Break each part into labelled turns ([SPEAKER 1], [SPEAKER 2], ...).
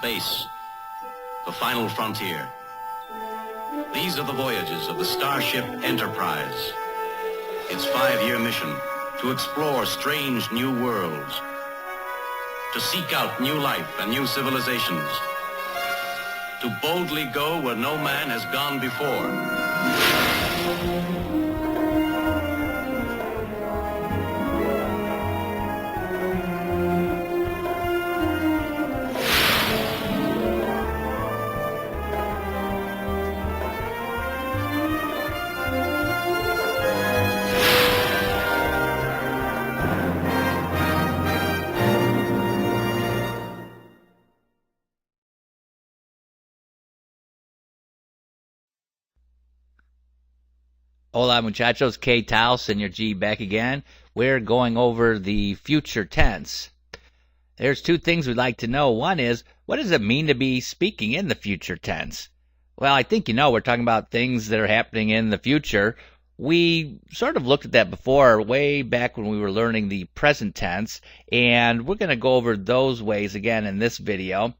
[SPEAKER 1] Space, the final frontier. These are the voyages of the Starship Enterprise. Its 5-year mission to explore strange new worlds, to seek out new life and new civilizations, to boldly go where no man has gone before.
[SPEAKER 2] Hola muchachos, K Tao, Senor G back again. We're going over the future tense. There's two things we'd like to know. One is, what does it mean to be speaking in the future tense? Well, I think we're talking about things that are happening in the future. We sort of looked at that before, way back when we were learning the present tense, and we're going to go over those ways again in this video.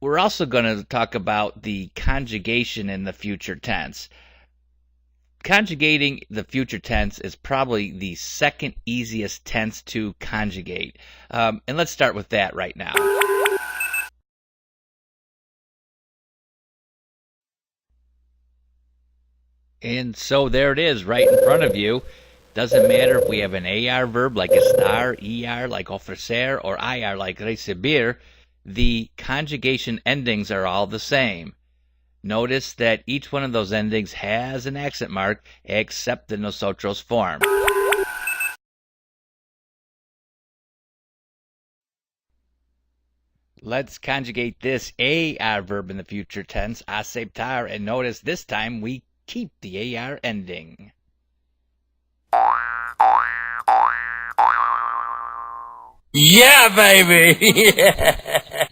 [SPEAKER 2] We're also going to talk about the conjugation in the future tense. Conjugating the future tense is probably the second easiest tense to conjugate. And let's start with that right now. And so there it is right in front of you. Doesn't matter if we have an AR verb like estar, ER like ofrecer, or IR like recibir. The conjugation endings are all the same. Notice that each one of those endings has an accent mark except the nosotros form. Let's conjugate this AR verb in the future tense, aceptar, and notice this time we keep the AR ending.
[SPEAKER 3] Yeah, baby!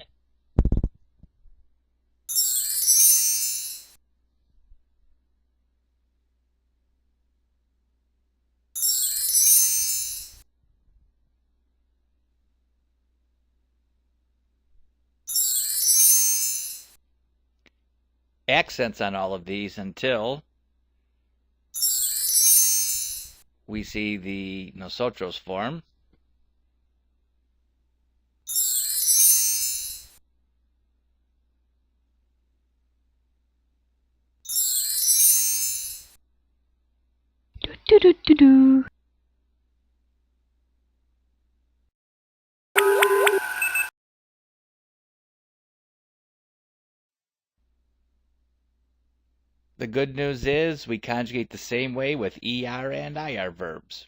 [SPEAKER 2] Accents on all of these until we see the nosotros form.
[SPEAKER 4] Do do do do.
[SPEAKER 2] The good news is we conjugate the same way with ER and IR verbs.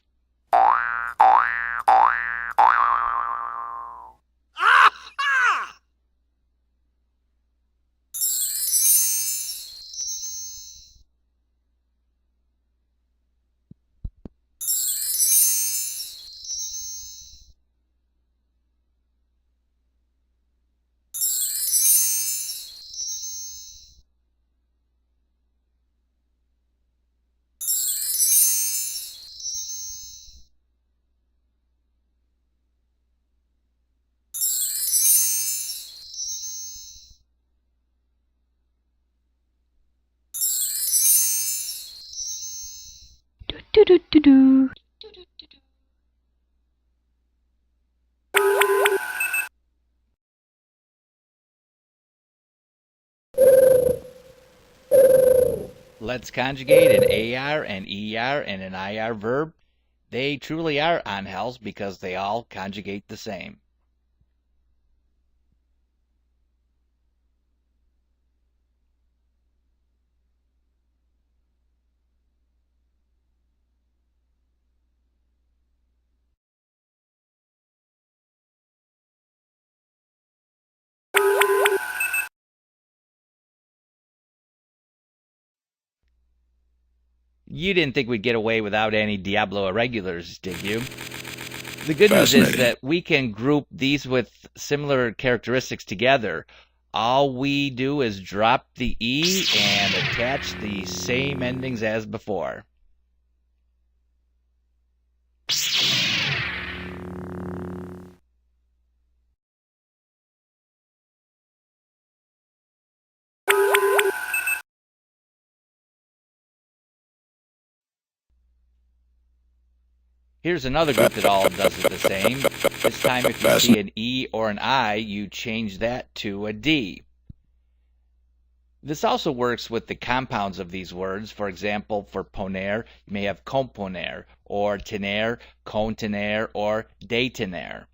[SPEAKER 4] Do do do do.
[SPEAKER 2] Let's conjugate an AR, an ER, and an IR verb. They truly are angels because they all conjugate the same. You didn't think we'd get away without any Diablo irregulars, did you? The good news is that we can group these with similar characteristics together. All we do is drop the E and attach the same endings as before. Here's another group that all does it the same. This time if you see an E or an I, you change that to a D. This also works with the compounds of these words. For example, for poner, you may have componer, or tener, contener, or detener.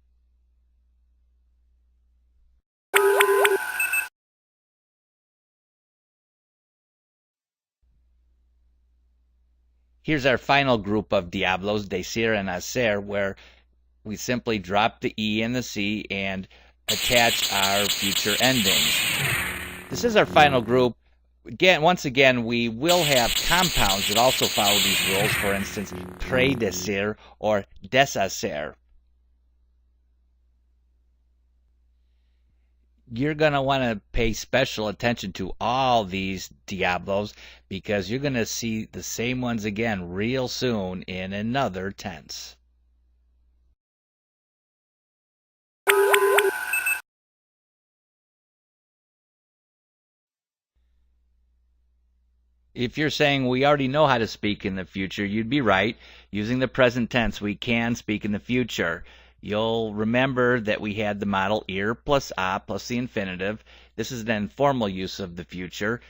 [SPEAKER 2] Here's our final group of diablos, decir and hacer, where we simply drop the E and the C and attach our future endings. This is our final group. Once again, we will have compounds that also follow these rules. For instance, predecir or deshacer. You're going to want to pay special attention to all these diablos because you're going to see the same ones again real soon in another tense. If you're saying we already know how to speak in the future, you'd be right. Using the present tense, we can speak in the future. You'll remember that we had the model ir plus a plus the infinitive. This is an informal use of the future.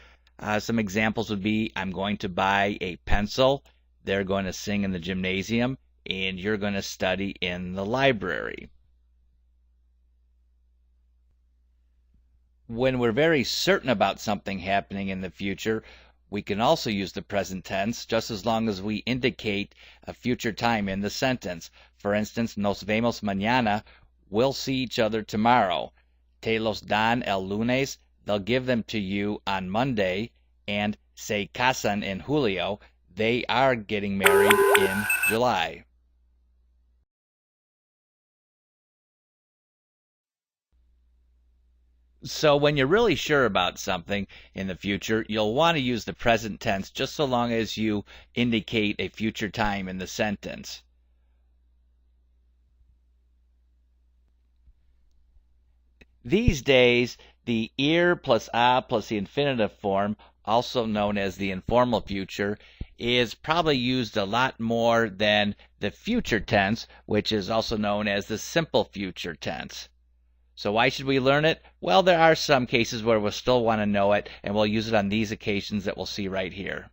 [SPEAKER 2] Some examples would be, I'm going to buy a pencil, they're going to sing in the gymnasium, and you're going to study in the library. When we're very certain about something happening in the future, we can also use the present tense just as long as we indicate a future time in the sentence. For instance, nos vemos mañana, we'll see each other tomorrow. Te los dan el lunes, they'll give them to you on Monday. And se casan en julio, they are getting married in July. So when you're really sure about something in the future, you'll want to use the present tense just so long as you indicate a future time in the sentence. These days, the ir plus a plus the infinitive form, also known as the informal future, is probably used a lot more than the future tense, which is also known as the simple future tense. So why should we learn it? Well, there are some cases where we'll still want to know it, and we'll use it on these occasions that we'll see right here.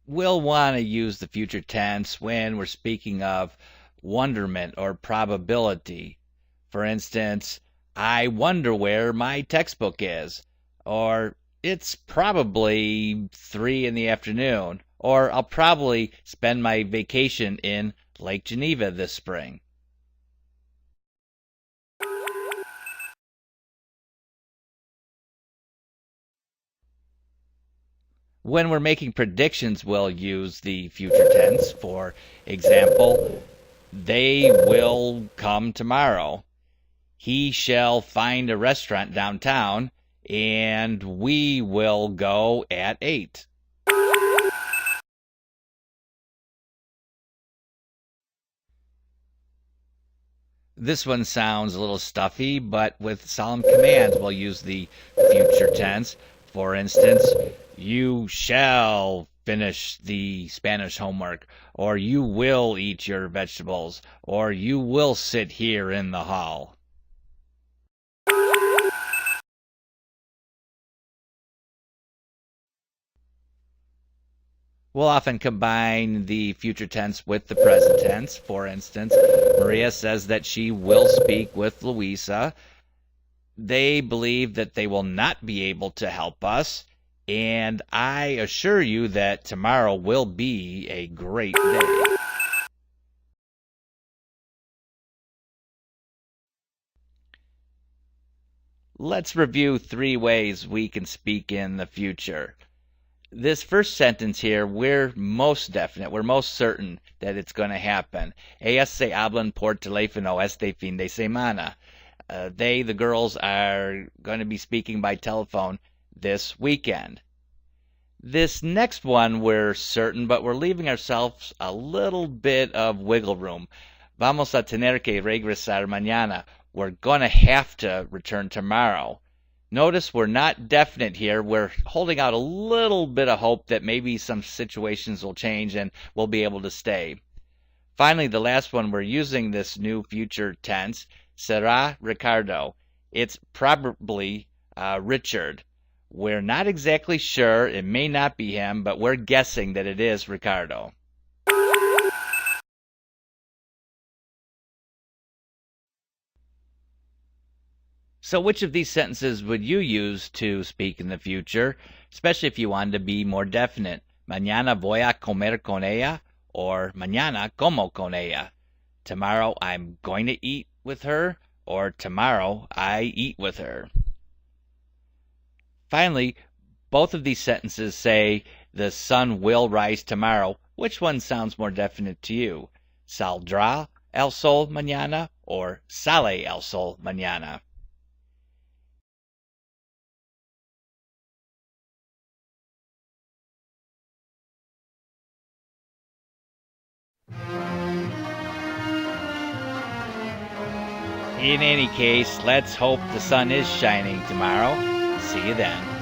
[SPEAKER 2] We'll want to use the future tense when we're speaking of wonderment or probability. For instance, I wonder where my textbook is, or it's probably 3 in the afternoon, or I'll probably spend my vacation in Lake Geneva this spring. When we're making predictions, we'll use the future tense. For example, they will come tomorrow. He shall find a restaurant downtown, and we will go at 8. This one sounds a little stuffy, but with solemn commands, we'll use the future tense. For instance, you shall finish the Spanish homework, or you will eat your vegetables, or you will sit here in the hall. We'll often combine the future tense with the present tense. For instance, Maria says that she will speak with Louisa. They believe that they will not be able to help us, and I assure you that tomorrow will be a great day. Let's review 3 ways we can speak in the future. This first sentence here, we're most definite, we're most certain that it's going to happen. Ellas se hablan por teléfono este fin de semana. They, the girls, are going to be speaking by telephone this weekend. This next one we're certain, but we're leaving ourselves a little bit of wiggle room. Vamos a tener que regresar mañana. We're going to have to return tomorrow. Notice we're not definite here. We're holding out a little bit of hope that maybe some situations will change and we'll be able to stay. Finally, the last one, we're using this new future tense, será Ricardo. It's probably Richard. We're not exactly sure. It may not be him, but we're guessing that it is Ricardo. So which of these sentences would you use to speak in the future, especially if you wanted to be more definite? Mañana voy a comer con ella, or mañana como con ella. Tomorrow I'm going to eat with her, or tomorrow I eat with her. Finally, both of these sentences say the sun will rise tomorrow. Which one sounds more definite to you? Saldrá el sol mañana, or sale el sol mañana? In any case, let's hope the sun is shining tomorrow. See you then.